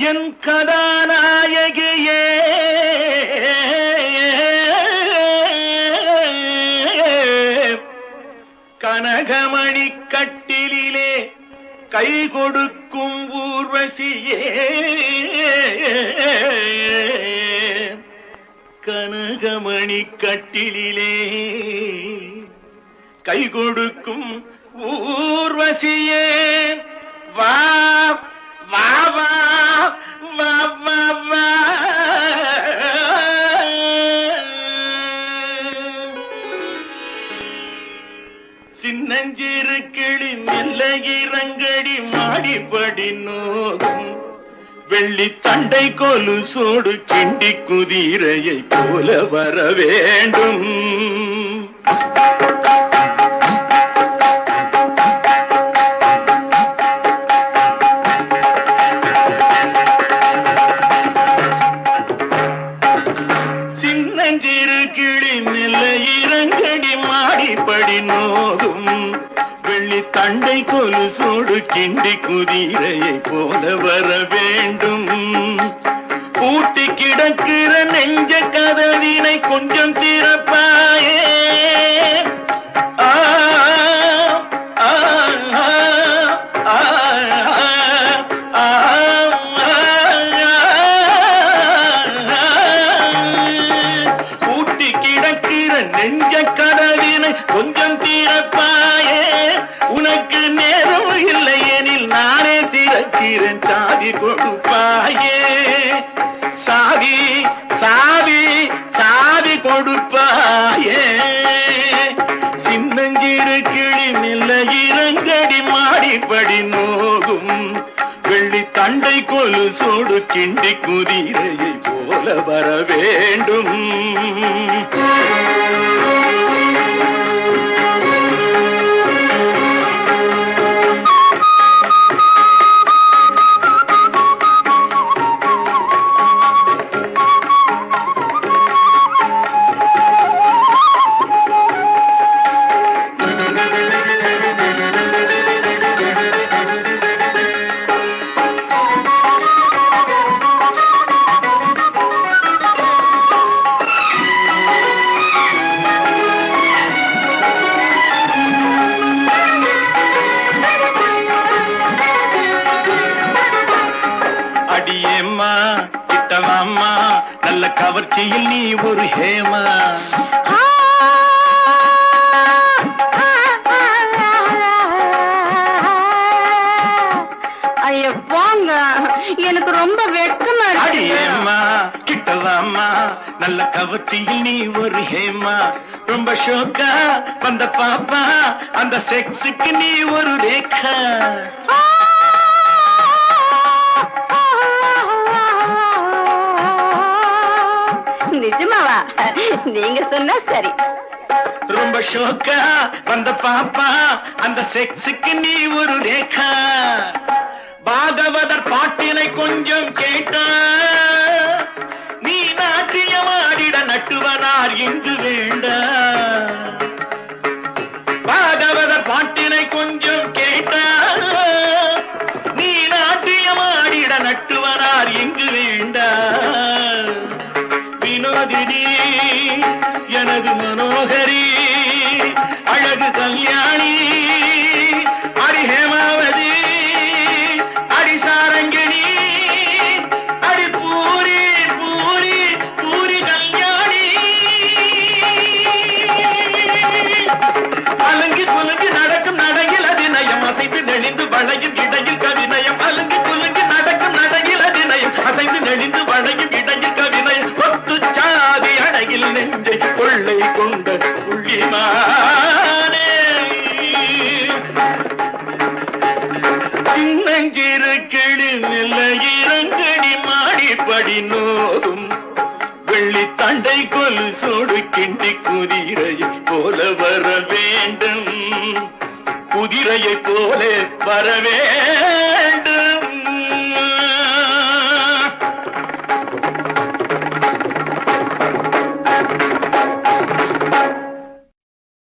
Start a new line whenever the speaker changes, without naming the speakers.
என் கதாநாயகியே கனகமணி கட்டிலே கை கொடுக்கும் ஊர்வசியே கனகமணி கட்டிலே கை கொடுக்கும் ஊர்வசியே வா வா வா வா வா வா சின்னஞ்சிறு கிளி மெல்ல இறங்கடி மாடிப்படி நோகும் வெள்ளி தண்டை கொலுசோடு கிண்டி குதிரையை போல வர வேண்டும். சின்னஞ்சிறு கிளி மெல்ல இறங்கடி மாடிப்படி நோகும் வெள்ளி தண்டை கொலுசோடு கிண்டி குதிரையை போல வர வேண்டும். பூட்டி கிடக்கிற நெஞ்ச கதவினை கொஞ்சம் திறப்பாயே. பூட்டி கிடக்கிற நெஞ்ச கதவினை கொஞ்சம் திறப்பாயே. உனக்கு நேரம் இல்லை எனில் நானே திறக்கிறேன் சாதி கொடுப்பாயே. சாதி சாதி சாதி கொடுப்பாயே. சின்னஞ்சிறு கிளி மெல்ல இறங்கடி மாடிப்படி நோகும் வெள்ளி தண்டை கொலுசோடு கிண்டி குதிரையை போல வர வேண்டும். அடியேம்மா கிட்டவாம்மா நல்ல கவர்ச்சியில் நீ ஒரு ஹேமா.
ஐயோ போங்க, எனக்கு ரொம்ப வெட்கமா இருக்கு.
அடியேம்மா கிட்டவாம்மா நல்ல கவர்ச்சியில் நீ ஒரு ஹேமா. ரொம்ப ஷோக்கா வந்த பாப்பா அந்த செக்ஸுக்கு நீ ஒரு ரேகா.
நிஜமாவா? நீங்க சொன்னா சரி.
ரொம்ப ஷோக்கா வந்த பாப்பா அந்த செக்ஸுக்கு நீ ஒரு ரேகா. பாகவதர் பாட்டினை கொஞ்சம் கேட்டா நீ நாட்டியமாடிட நட்டுவனார் இங்கு வேண்டா. பாகவதர் பாட்டினை கொஞ்சம் கேட்டா நீ நாட்டியமாடிட நட்டுவனார் இங்கு வேண்டா. வினோதினி எனது மனோகரி அழகு கல்யாணி அடி ஹேமாவதி அடி சாரங்கிணி அடி பூரி பூரி பூரி கல்யாணி. அலங்கி குலுங்கி நடக்கும் நடையில் அதிநயம் அசைத்து நெளிந்து வளையும் இடையில் கவிநயம். அலங்கி குலுங்கி நடக்கும் நடையில் அதிநயம் அசைத்து நெளிந்து வளையும் இடையில் கவிநயம். கொத்து சாதி அழகில் நெஞ்சை கொள்ளை கொண்ட புள்ளிமானே. சின்னஞ்சிறு கிளி மெல்ல இறங்கடி மாடிப்படி நோகும் வெள்ளி தண்டை கொலுசோடு கிண்டி குதிரையை போல வர வேண்டும். குதிரையை போல வரவே